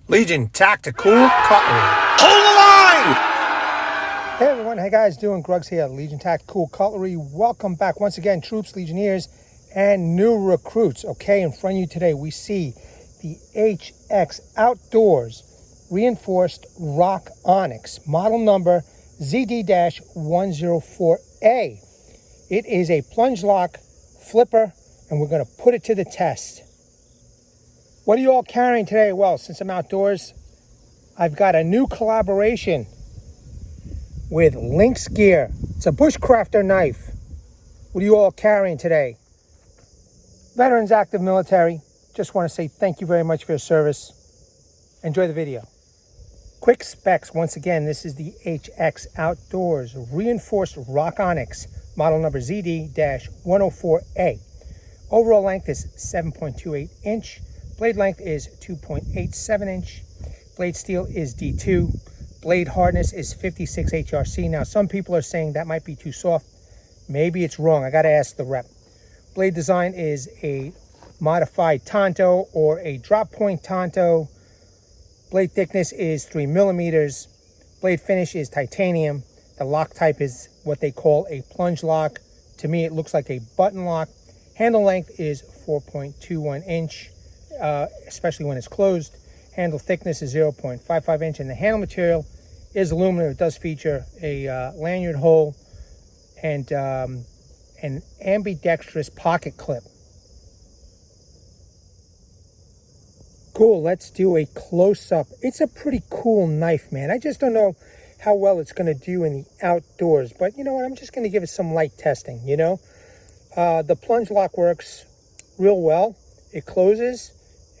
Legion Tactical Cutlery. Hold the line! Hey everyone, how you guys doing? Gruggs here, Legion Tactical Cutlery. Welcome back once again, troops, legionnaires, and new recruits. Okay, in front of you today, we see the HX Outdoors Reinforced Rock Onyx, model number ZD-104A. It is a plunge lock flipper, and we're going to put it to the test. What are you all carrying today? Well, since I'm outdoors, I've got a new collaboration with Lynx Gear. It's a bushcrafter knife. What are you all carrying today? Veterans, active military, just want to say thank you very much for your service. Enjoy the video. Quick specs, once again, this is the HX Outdoors Reinforced Rock Onyx, model number ZD-104A. Overall length is 7.28 inch. Blade length is 2.87 inch. Blade steel is D2. Blade hardness is 56 HRC. Now, some people are saying that might be too soft. Maybe it's wrong. I got to ask the rep. Blade design is a modified Tonto or a drop point Tonto. Blade thickness is 3 millimeters. Blade finish is titanium. The lock type is what they call a plunge lock. To me, it looks like a button lock. Handle length is 4.21 inch. Especially when it's closed. Handle thickness is 0.55 inch, and the handle material is aluminum. It does feature a lanyard hole and an ambidextrous pocket clip. Cool, let's do a close-up. It's a pretty cool knife, man. I just don't know how well it's going to do in the outdoors, but you know what? I'm just going to give it some light testing, you know? The plunge lock works real well. It closes,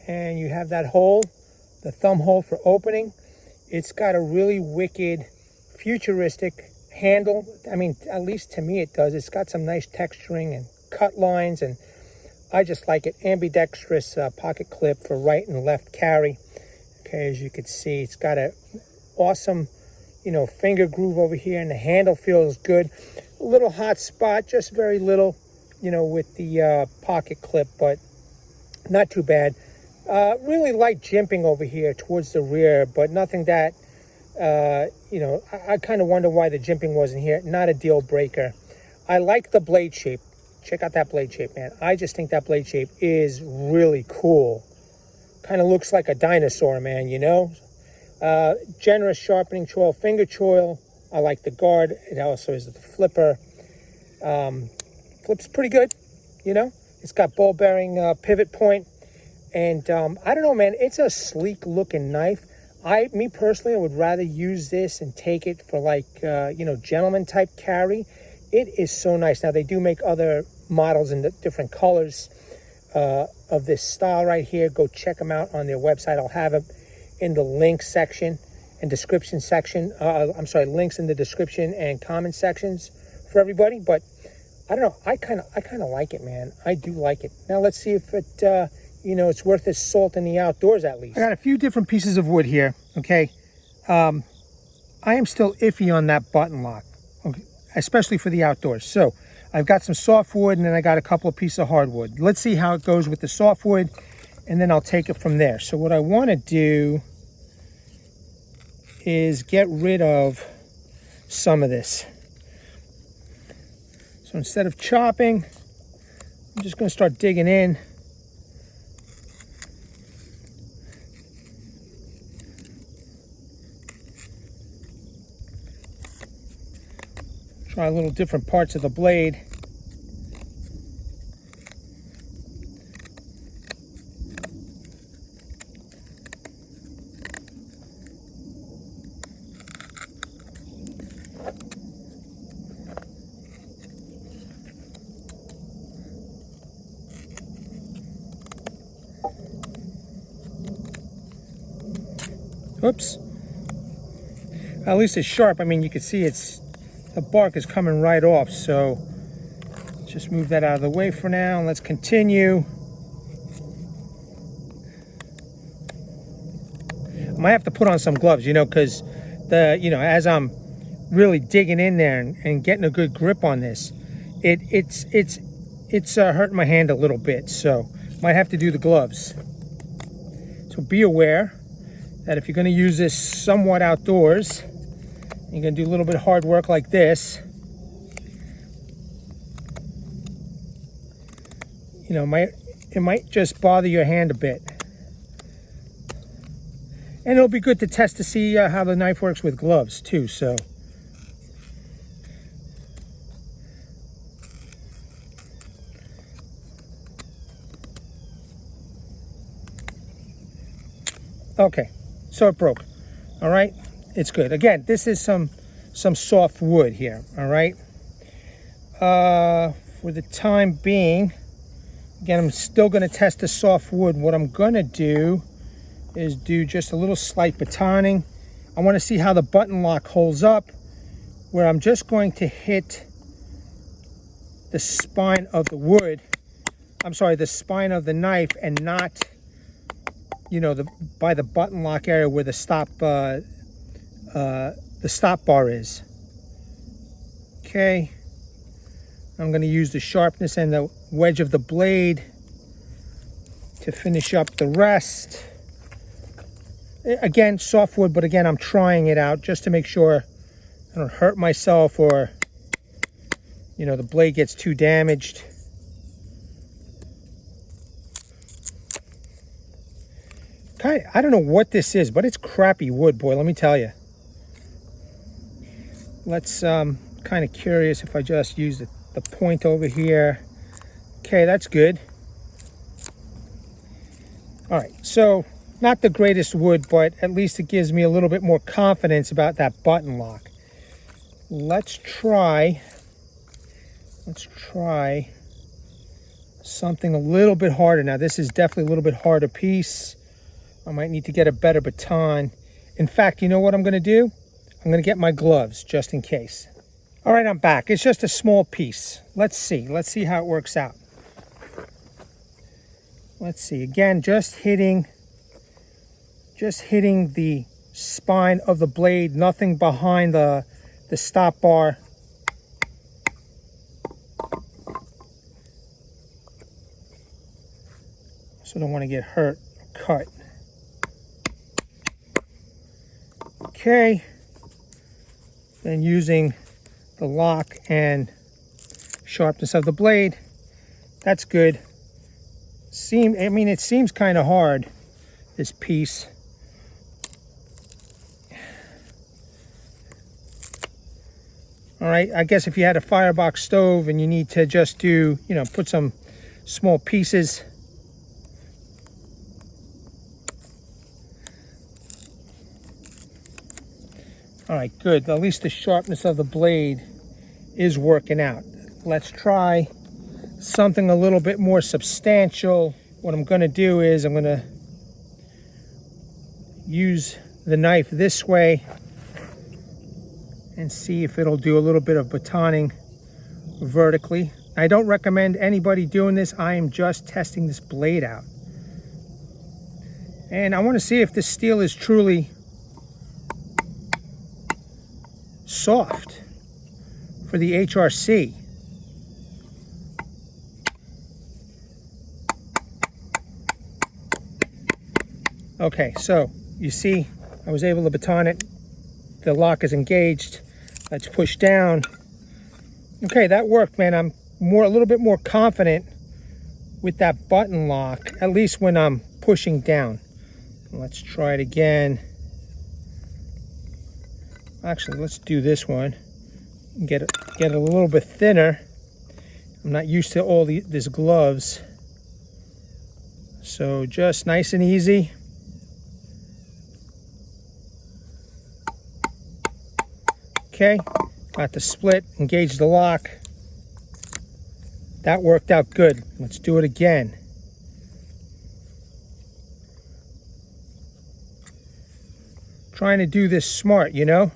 and you have that hole, the thumb hole for opening. It's got a really wicked, futuristic handle. I mean, at least to me it does. It's got some nice texturing and cut lines, and I just like it. Ambidextrous pocket clip for right and left carry. Okay, as you can see, it's got a awesome, you know, finger groove over here, and the handle feels good. A little hot spot, just very little, you know, with the pocket clip, but not too bad. Really light jimping over here towards the rear, but nothing that, you know, I kind of wonder why the jimping wasn't here. Not a deal breaker. I like the blade shape. Check out that blade shape, man. I just think that blade shape is really cool. Kind of looks like a dinosaur, man, you know? Generous sharpening choil, finger choil. I like the guard. It also is the flipper. Flips pretty good, you know? It's got ball bearing pivot point. And I don't know, man, it's a sleek looking knife. Me personally, I would rather use this and take it for like, you know, gentleman type carry. It is so nice. Now, they do make other models in the different colors of this style right here. Go check them out on their website. I'll have them in the link section and description section. I'm sorry, links in the description and comment sections for everybody. But I don't know. I kind of like it, man. I do like it. Now, let's see if it... you know, it's worth its salt in the outdoors at least. I got a few different pieces of wood here, okay? I am still iffy on that button lock, okay? Especially for the outdoors. So I've got some softwood, and then I got a couple of pieces of hardwood. Let's see how it goes with the softwood, and then I'll take it from there. So what I want to do is get rid of some of this. So instead of chopping, I'm just going to start digging in. Try little different parts of the blade. Oops. At least it's sharp. I mean, you can see the bark is coming right off, so just move that out of the way for now, and let's continue. I might have to put on some gloves, you know, because as I'm really digging in there and getting a good grip on this, it's hurting my hand a little bit, so might have to do the gloves. So be aware that if you're going to use this somewhat outdoors, you're going to do a little bit of hard work like this, you know, it might just bother your hand a bit. And it'll be good to test to see how the knife works with gloves too, so. Okay, so it broke. All right, it's good. Again, this is some soft wood here. All right. For the time being, again, I'm still going to test the soft wood. What I'm going to do is do just a little slight batoning. I want to see how the button lock holds up, where I'm just going to hit the spine of the wood. I'm sorry, the spine of the knife, and not, you know, by the button lock area where the stop bar is. Okay. I'm going to use the sharpness and the wedge of the blade to finish up the rest. Again, softwood, but again, I'm trying it out just to make sure I don't hurt myself or, you know, the blade gets too damaged. I don't know what this is, but it's crappy wood, boy, let me tell you. Let's, kind of curious if I just use the point over here. Okay, that's good. All right, so not the greatest wood, but at least it gives me a little bit more confidence about that button lock. Let's try something a little bit harder. Now, this is definitely a little bit harder piece. I might need to get a better baton. In fact, you know what I'm going to do? I'm going to get my gloves just in case. All right, I'm back. It's just a small piece. Let's see how it works out. Let's see. Again, just hitting the spine of the blade, nothing behind the stop bar. So don't want to get hurt or cut. Okay. Then using the lock and sharpness of the blade, that's good. It seems kind of hard, this piece. All right, I guess if you had a firebox stove and you need to just do, you know, put some small pieces. All right, good. At least the sharpness of the blade is working out. Let's try something a little bit more substantial. What I'm going to do is I'm going to use the knife this way and see if it'll do a little bit of batoning vertically. I don't recommend anybody doing this. I am just testing this blade out. And I want to see if this steel is truly soft for the HRC. Okay, so you see I was able to baton it. The lock is engaged. Let's push down. Okay, that worked, man. I'm a little bit more confident with that button lock, at least when I'm pushing down. Let's try it again. Actually, let's do this one. Get it a little bit thinner. I'm not used to all these gloves. So just nice and easy. Okay, got the split, engage the lock. That worked out good. Let's do it again. Trying to do this smart, you know?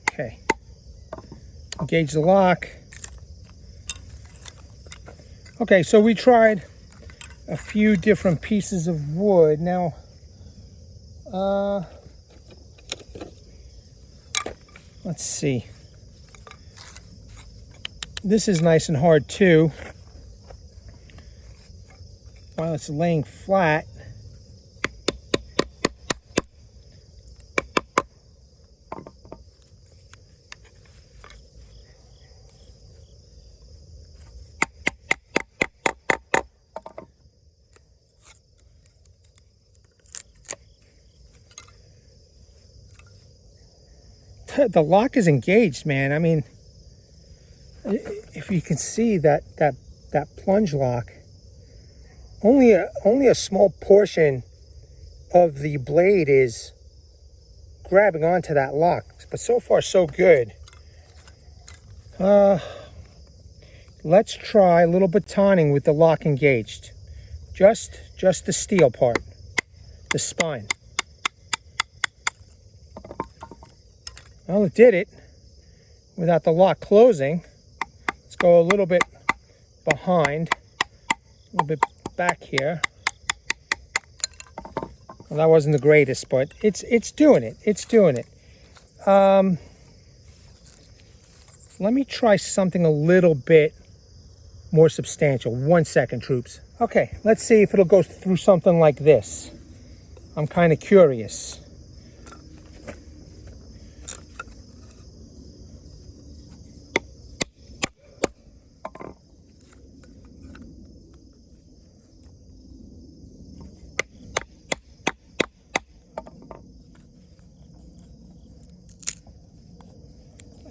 Okay. Engage the lock. Okay, so we tried a few different pieces of wood. Now, let's see. This is nice and hard too. While it's laying flat. the lock is engaged, man. I mean, if you can see that plunge lock, only a small portion of the blade is grabbing onto that lock, but so far so good. Let's try a little batoning with the lock engaged. Just the steel part, the spine. Well, it did it without the lock closing. Let's go a little bit behind, a little bit back here. Well, that wasn't the greatest, but it's doing it. It's doing it. Let me try something a little bit more substantial. 1 second, troops. Okay, let's see if it'll go through something like this. I'm kind of curious.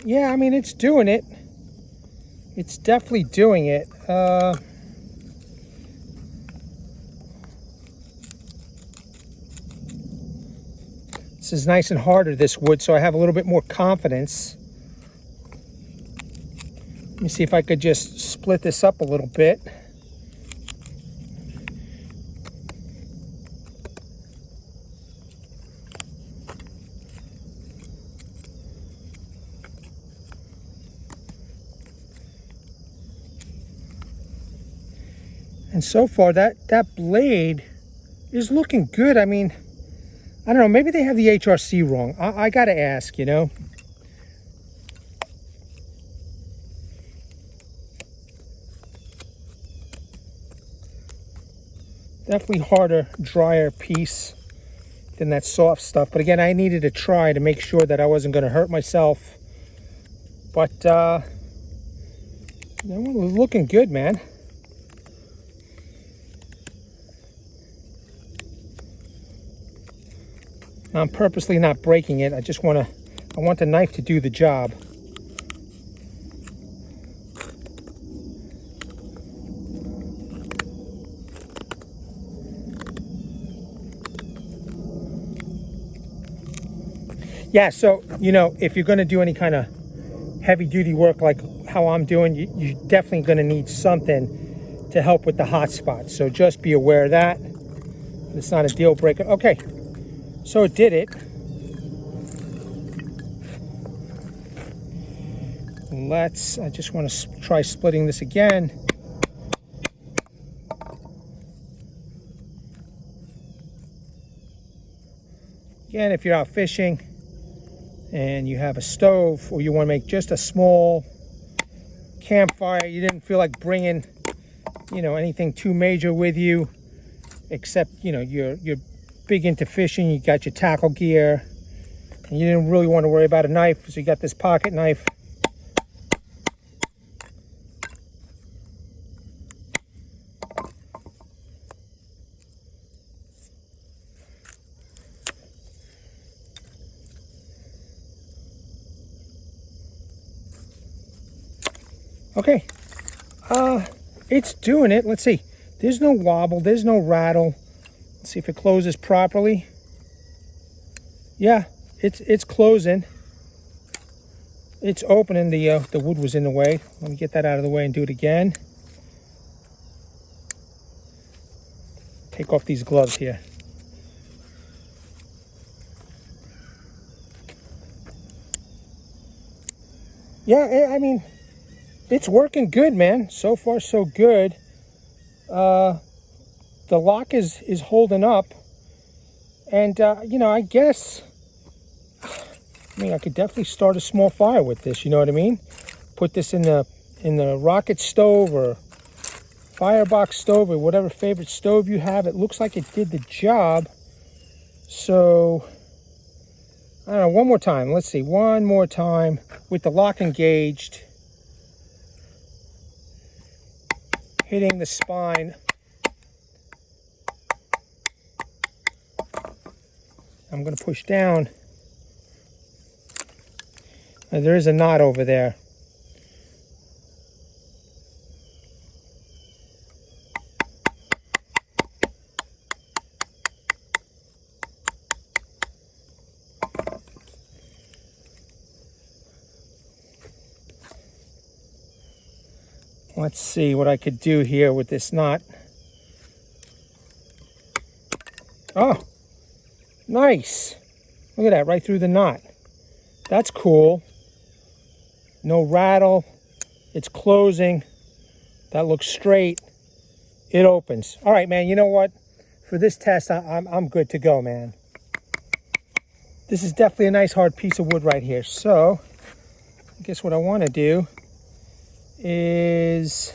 Yeah, I mean, it's doing it. It's definitely doing it. This is nice and harder, this wood, so I have a little bit more confidence. Let me see if I could just split this up a little bit. And so far, that blade is looking good. I mean, I don't know, maybe they have the HRC wrong. I gotta ask, you know. Definitely harder, drier piece than that soft stuff. But again, I needed to try to make sure that I wasn't gonna hurt myself. But, that one was looking good, man. I'm purposely not breaking it. I want the knife to do the job. Yeah, so, you know, if you're going to do any kind of heavy duty work like how I'm doing, you're definitely going to need something to help with the hot spots. So just be aware of that. It's not a deal breaker. Okay. So it did it. I just want to try splitting this again. Again, if you're out fishing and you have a stove or you want to make just a small campfire, you didn't feel like bringing, you know, anything too major with you, except, you know, you're big into fishing, you got your tackle gear, and you didn't really want to worry about a knife, so you got this pocket knife. Okay, it's doing it. Let's see. There's no wobble, there's no rattle. Let's see if it closes properly. Yeah, it's closing. It's opening. The wood was in the way. Let me get that out of the way and do it again. Take off these gloves here. Yeah, I mean, it's working good, man. So far, so good. The lock is holding up, and you know, I guess, I mean, I could definitely start a small fire with this. You know what I mean? Put this in the rocket stove or firebox stove or whatever favorite stove you have. It looks like it did the job. So I don't know. One more time. Let's see. One more time with the lock engaged, hitting the spine. I'm going to push down. There is a knot over there. Let's see what I could do here with this knot. Oh, nice. Look at that, right through the knot. That's cool. No rattle. It's closing. That looks straight. It opens. All right, man, you know what? For this test, I'm good to go, man. This is definitely a nice hard piece of wood right here. So, I guess what I want to do is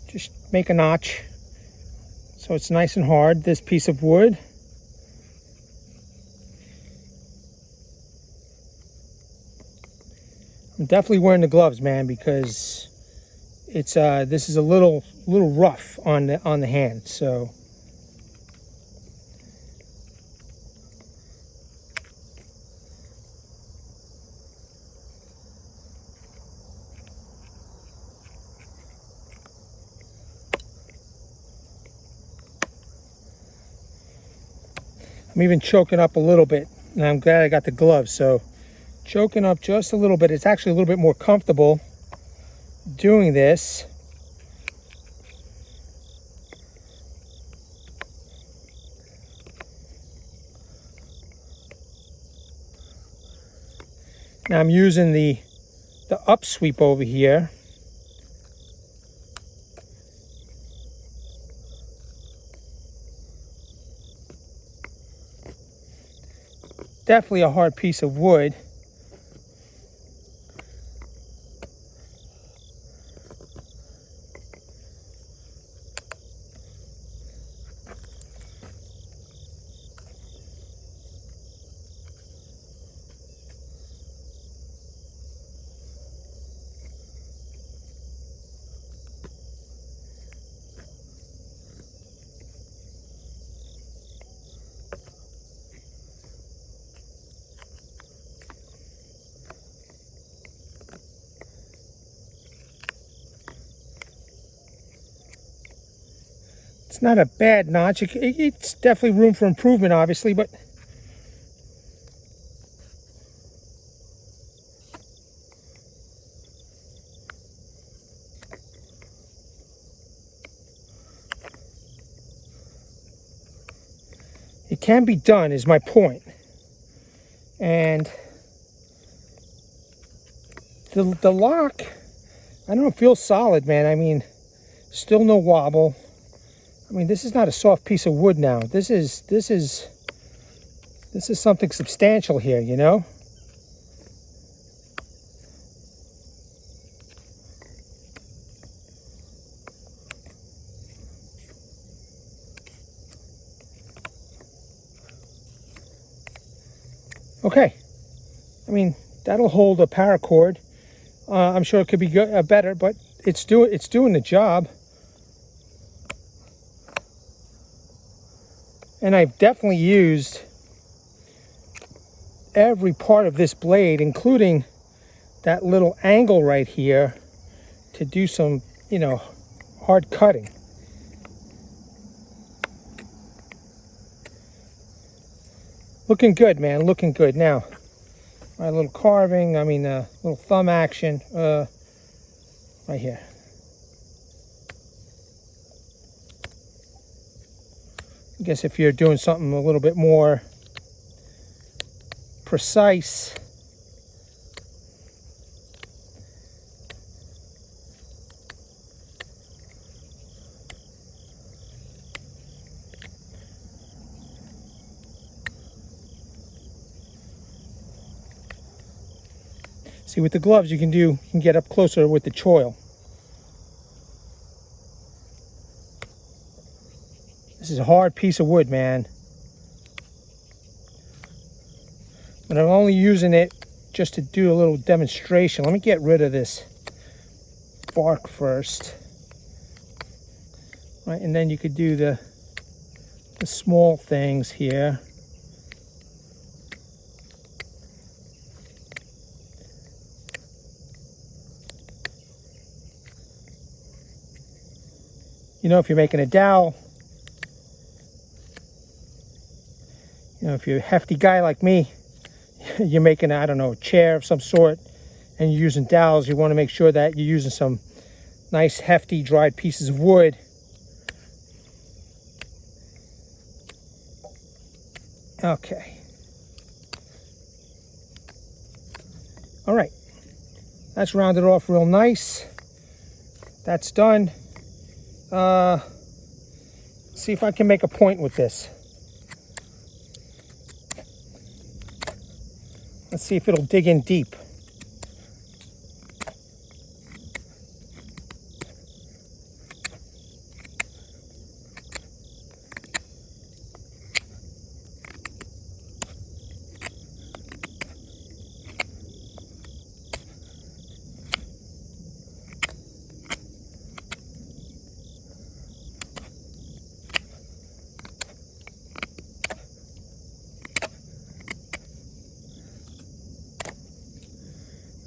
just make a notch so it's nice and hard, this piece of wood. I'm definitely wearing the gloves, man, because it's this is a little rough on the hand. So I'm even choking up a little bit, and I'm glad I got the gloves. So choking up just a little bit. It's actually a little bit more comfortable doing this. Now I'm using the up sweep over here. Definitely a hard piece of wood. It's not a bad notch. It's definitely room for improvement, obviously, but it can be done, is my point. And the lock, I don't feel solid, man. I mean, still no wobble. I mean, this is not a soft piece of wood now. This is something substantial here, you know? Okay. I mean, that'll hold a paracord. I'm sure it could be better, but it's doing the job. And I've definitely used every part of this blade, including that little angle right here, to do some, you know, hard cutting. Looking good, man, looking good. Now, my little carving, I mean, little thumb action, right here. I guess if you're doing something a little bit more precise, see, with the gloves you can get up closer with the choil. This is a hard piece of wood, man. But I'm only using it just to do a little demonstration. Let me get rid of this bark first. Right, and then you could do the small things here. You know, if you're making a dowel, you know, if you're a hefty guy like me, you're making, I don't know, a chair of some sort, and you're using dowels, you want to make sure that you're using some nice, hefty, dried pieces of wood. Okay. All right. That's rounded off real nice. That's done. See if I can make a point with this. Let's see if it'll dig in deep.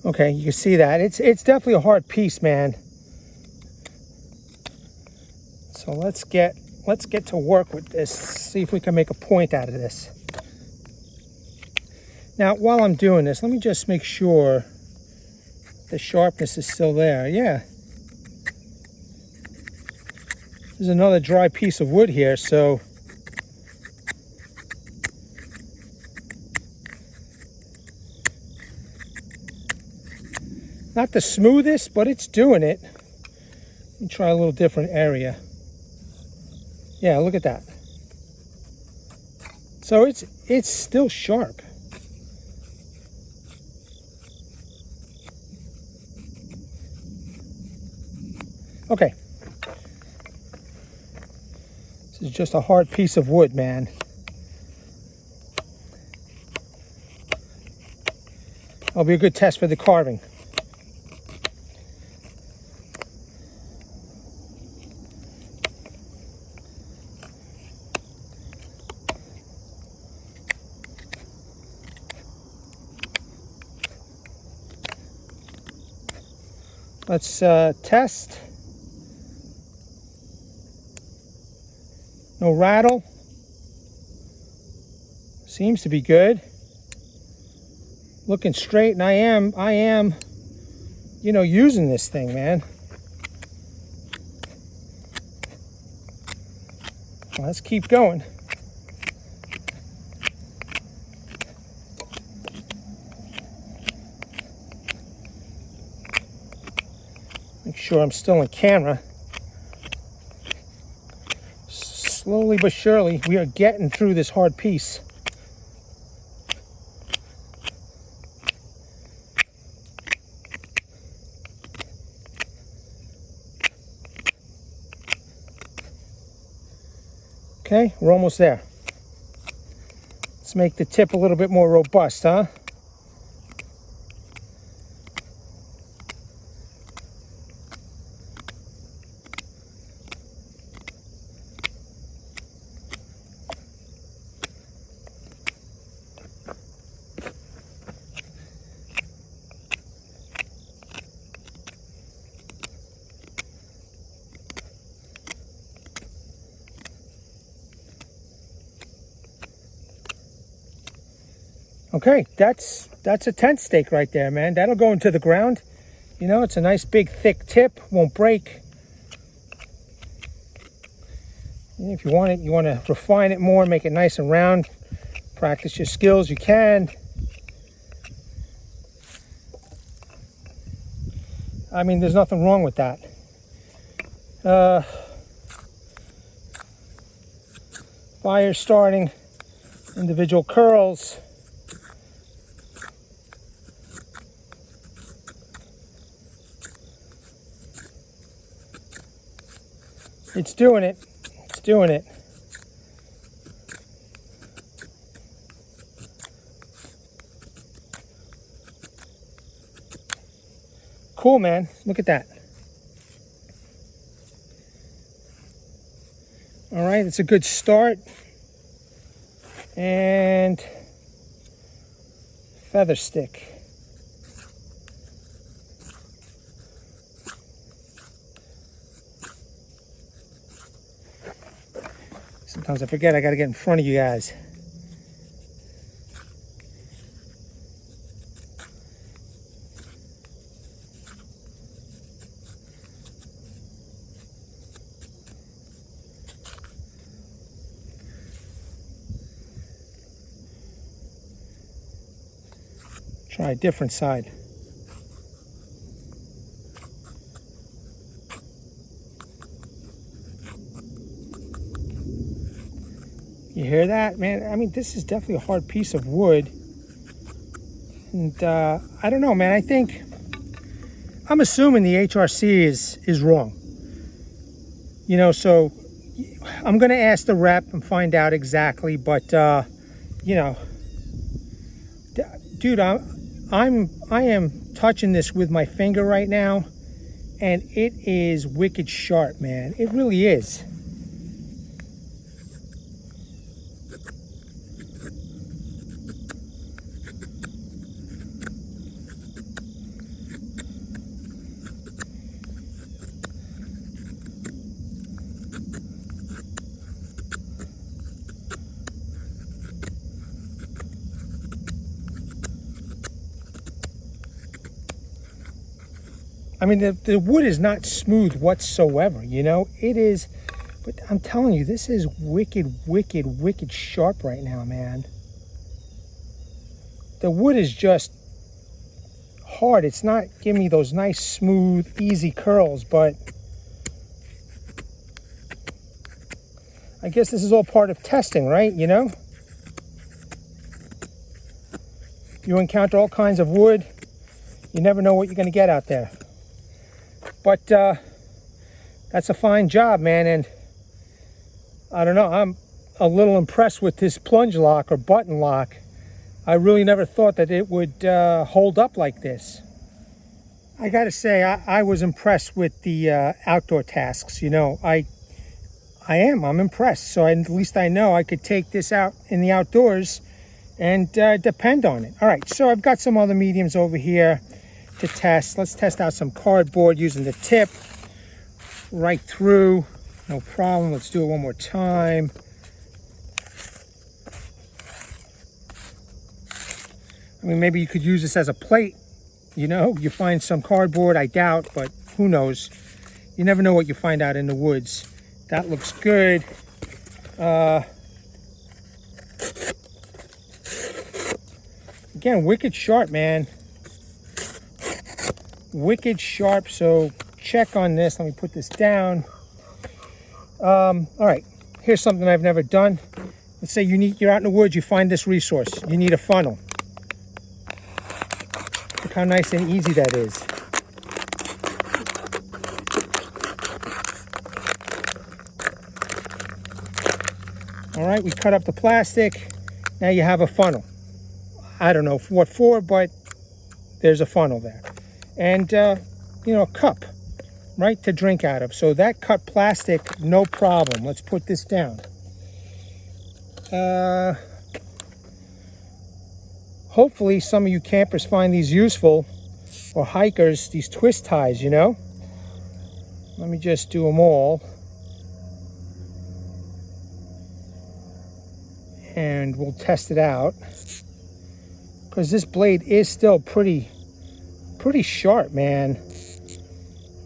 Okay, you can see that. It's definitely a hard piece, man. So let's get to work with this. See if we can make a point out of this. Now, while I'm doing this, let me just make sure the sharpness is still there. Yeah. There's another dry piece of wood here, so not the smoothest, but it's doing it. Let me try a little different area. Yeah, look at that. So it's still sharp. Okay. This is just a hard piece of wood, man. That'll be a good test for the carving. Let's test. No rattle. Seems to be good. Looking straight, and I am, you know, using this thing, man. Well, let's keep going. Make sure I'm still in camera. Slowly but surely, we are getting through this hard piece. Okay, we're almost there. Let's make the tip a little bit more robust, huh? Okay, that's a tent stake right there, man. That'll go into the ground. You know, it's a nice big thick tip, won't break. And if you want it, you want to refine it more, make it nice and round. Practice your skills, you can. I mean, there's nothing wrong with that. Fire starting, individual curls. It's doing it. It's doing it. Cool, man. Look at that. All right, it's a good start. And feather stick. Sometimes I forget I got to get in front of you guys. Try a different side. You hear that, man? I mean, this is definitely a hard piece of wood. And I don't know, man. I'm assuming the HRC is wrong. You know, so I'm going to ask the rep and find out exactly. But, you know, dude, I am touching this with my finger right now, and it is wicked sharp, man. It really is. I mean, the wood is not smooth whatsoever, you know? It is, but I'm telling you, this is wicked, wicked, wicked sharp right now, man. The wood is just hard. It's not giving me those nice, smooth, easy curls, but I guess this is all part of testing, right? You know? You encounter all kinds of wood. You never know what you're going to get out there. But that's a fine job, man, and I don't know, I'm a little impressed with this plunge lock or button lock. I really never thought that it would hold up like this. I gotta say, I was impressed with the outdoor tasks, you know. I'm impressed, so at least I know I could take this out in the outdoors and depend on it. All right, so I've got some other mediums over here to test. Let's test out some cardboard using the tip right through. No problem. Let's do it one more time. I mean, maybe you could use this as a plate. You know, you find some cardboard, I doubt, but who knows? You never know what you find out in the woods. That looks good. Again, wicked sharp, man. Wicked sharp, so check on this. Let me put this down. All right, here's something I've never done. Let's say you're out in the woods, you find this resource. You need a funnel. Look how nice and easy that is. All right, we cut up the plastic. Now you have a funnel. I don't know what for, but there's a funnel there. And, you know, a cup, right, to drink out of. So that cut plastic, no problem. Let's put this down. Hopefully some of you campers find these useful, or hikers, these twist ties, you know. Let me just do them all. And we'll test it out. Because this blade is still pretty sharp, man,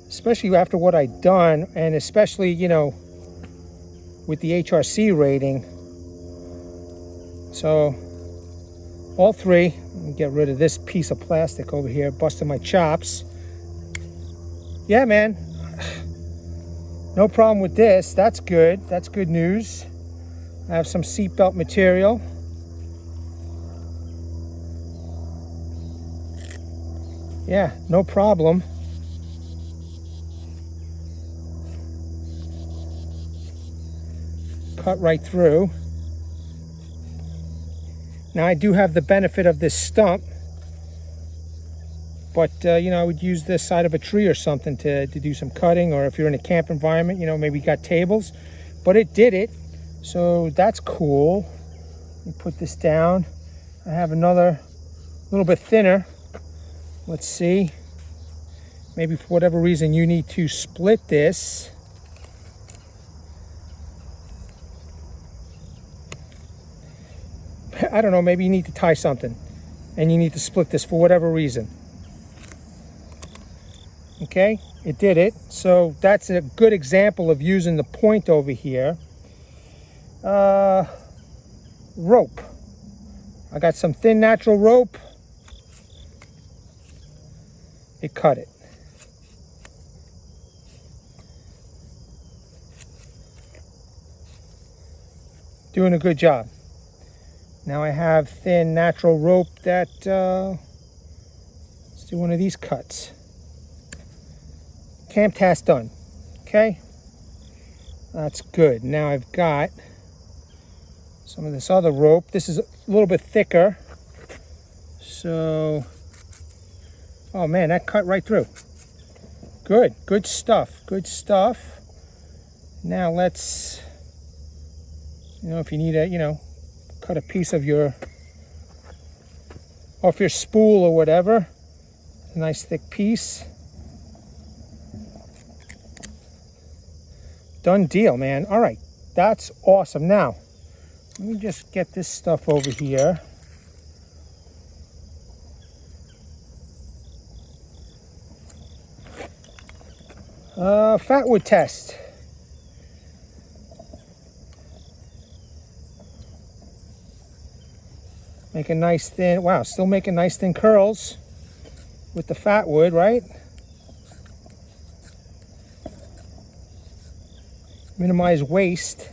especially after what I've done, and especially, you know, with the HRC rating. So all three. Let me get rid of this piece of plastic over here, busting my chops. Yeah, man, no problem with this. That's good. That's good news. I have some seatbelt material. Yeah, no problem. Cut right through. Now I do have the benefit of this stump, but you know, I would use this side of a tree or something to do some cutting, or if you're in a camp environment, you know, maybe you got tables, but it did it, so that's cool. Let me put this down. I have another little bit thinner. Let's see, maybe for whatever reason you need to split this. I don't know, maybe you need to tie something and you need to split this for whatever reason. Okay, it did it. So that's a good example of using the point over here. Rope. I got some thin natural rope. It cut it. Doing a good job. Now I have thin natural rope that, let's do one of these cuts. Camp task done. Okay, that's good. Now I've got some of this other rope. This is a little bit thicker. So, oh man, that cut right through. Good, good stuff, good stuff. Now let's, if you need a, cut a piece of off your spool or whatever, a nice thick piece. Done deal, man. All right, that's awesome. Now, let me just get this stuff over here. Fatwood test. Make a nice thin, wow, still making nice thin curls with the fatwood, right? Minimize waste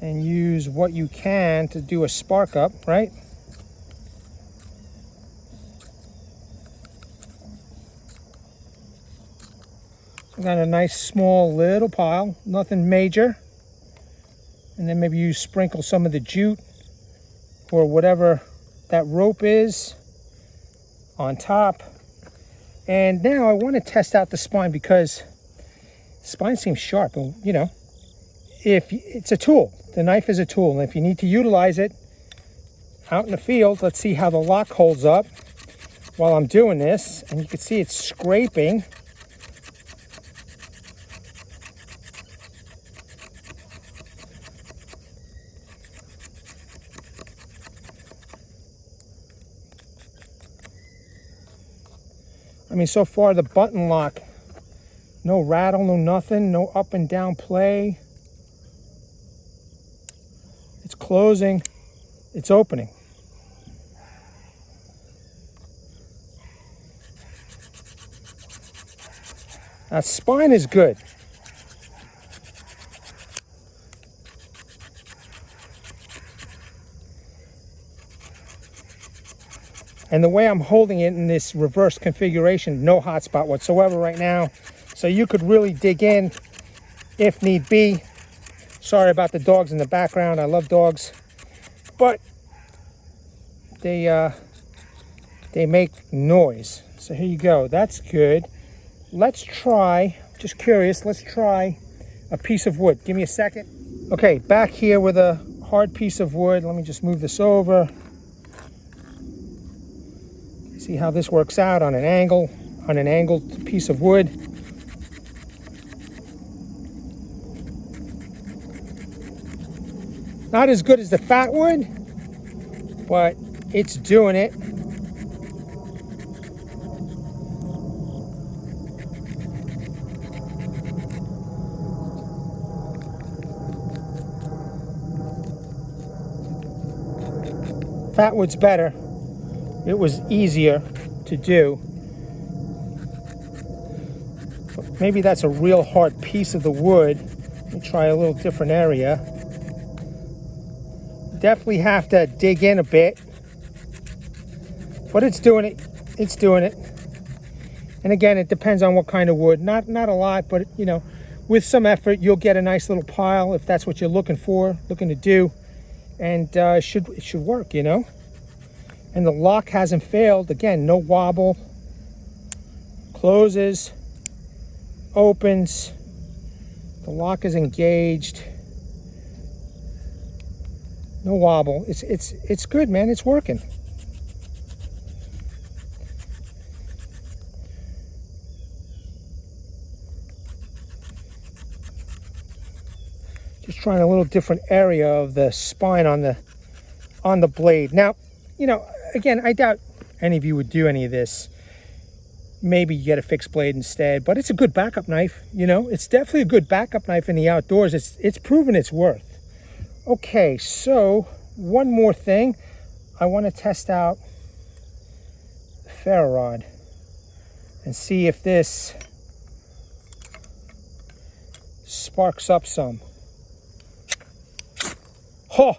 and use what you can to do a spark up, right? I got a nice small little pile, nothing major. And then maybe you sprinkle some of the jute or whatever that rope is on top. And now I want to test out the spine because the spine seems sharp. And if it's a tool, the knife is a tool. And if you need to utilize it out in the field, let's see how the lock holds up while I'm doing this. And you can see it's scraping. I mean, so far the button lock, no rattle, no nothing, no up and down play. It's closing, it's opening. That spine is good. And the way I'm holding it in this reverse configuration, no hot spot whatsoever right now. So you could really dig in if need be. Sorry about the dogs in the background. I love dogs. But they make noise. So here you go. That's good. Let's try, just curious, let's try a piece of wood. Give me a second. Okay, back here with a hard piece of wood. Let me just move this over. See how this works out on an angle, on an angled piece of wood. Not as good as the fat wood, but it's doing it. Fat wood's better. It was easier to do. But maybe that's a real hard piece of the wood. Let me try a little different area. Definitely have to dig in a bit. But it's doing it. It's doing it. And again, it depends on what kind of wood. Not a lot, but with some effort, you'll get a nice little pile if that's what you're looking for, looking to do. And it should work, And the lock hasn't failed. Again, no wobble. Closes. Opens. The lock is engaged. No wobble. It's good, man. It's working. Just trying a little different area of the spine on the on the blade. Now, you know, again, I doubt any of you would do any of this. Maybe you get a fixed blade instead, but it's a good backup knife. You know, it's definitely a good backup knife in the outdoors. It's proven its worth. Okay, so one more thing. I want to test out the ferro rod and see if this sparks up some. Oh!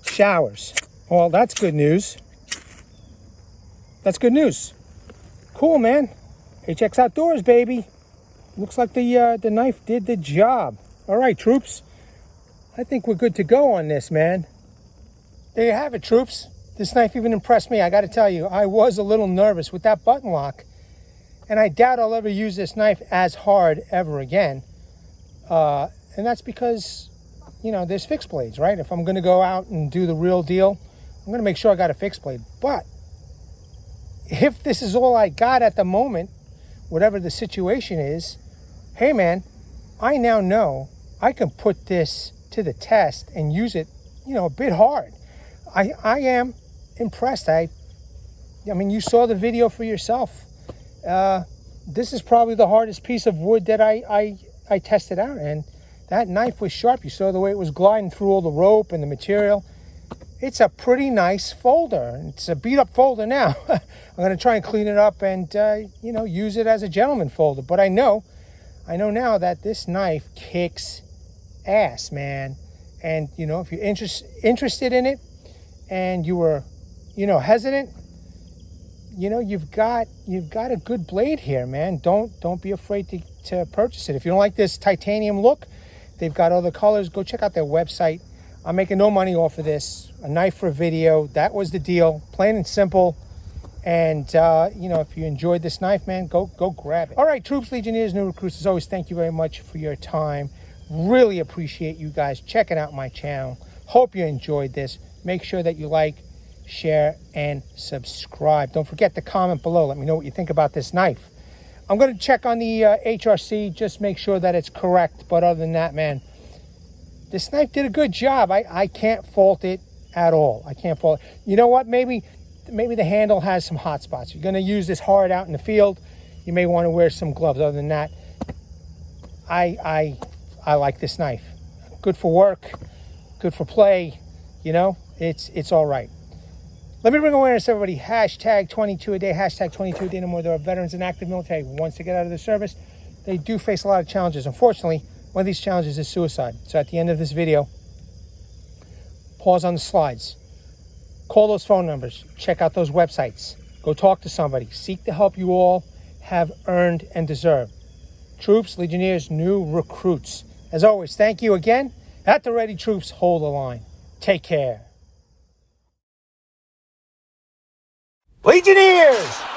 Showers. Well, that's good news. That's good news. Cool, man. HX Outdoors, baby. Looks like the knife did the job. All right, troops. I think we're good to go on this, man. There you have it, troops. This knife even impressed me. I got to tell you, I was a little nervous with that button lock. And I doubt I'll ever use this knife as hard ever again. And that's because, you know, there's fixed blades, right? If I'm going to go out and do the real deal, I'm going to make sure I got a fixed blade. But if this is all I got at the moment, whatever the situation is, hey, man, I now know I can put this to the test and use it, you know, a bit hard. I am impressed. I mean, you saw the video for yourself. This is probably the hardest piece of wood that I tested out, and that knife was sharp. You saw the way it was gliding through all the rope and the material. It's a pretty nice folder. It's a beat up folder now. I'm going to try and clean it up and, you know, use it as a gentleman folder. But I know now that this knife kicks ass, man. And, you know, if you're interested in it and you were, you know, hesitant, you know, you've got a good blade here, man. Don't be afraid to purchase it. If you don't like this titanium look, they've got other colors. Go check out their website. I'm making no money off of this. A knife for a video. That was the deal. Plain and simple. And, you know, if you enjoyed this knife, man, go grab it. All right, troops, legionnaires, new recruits, as always, thank you very much for your time. Really appreciate you guys checking out my channel. Hope you enjoyed this. Make sure that you like, share, and subscribe. Don't forget to comment below. Let me know what you think about this knife. I'm going to check on the HRC, just make sure that it's correct. But other than that, man, this knife did a good job. I can't fault it at all. I can't fault it. You know what? Maybe the handle has some hot spots. You're going to use this hard out in the field. You may want to wear some gloves. Other than that, I like this knife. Good for work, good for play. You know, it's all right. Let me bring awareness, everybody. Hashtag 22 a day. Hashtag 22 a day. No more. There are veterans and active military who wants to get out of the service. They do face a lot of challenges. Unfortunately, one of these challenges is suicide. So at the end of this video, pause on the slides. Call those phone numbers. Check out those websites. Go talk to somebody. Seek the help you all have earned and deserve. Troops, legionnaires, new recruits. As always, thank you again. At the ready, troops, hold the line. Take care. Legionnaires!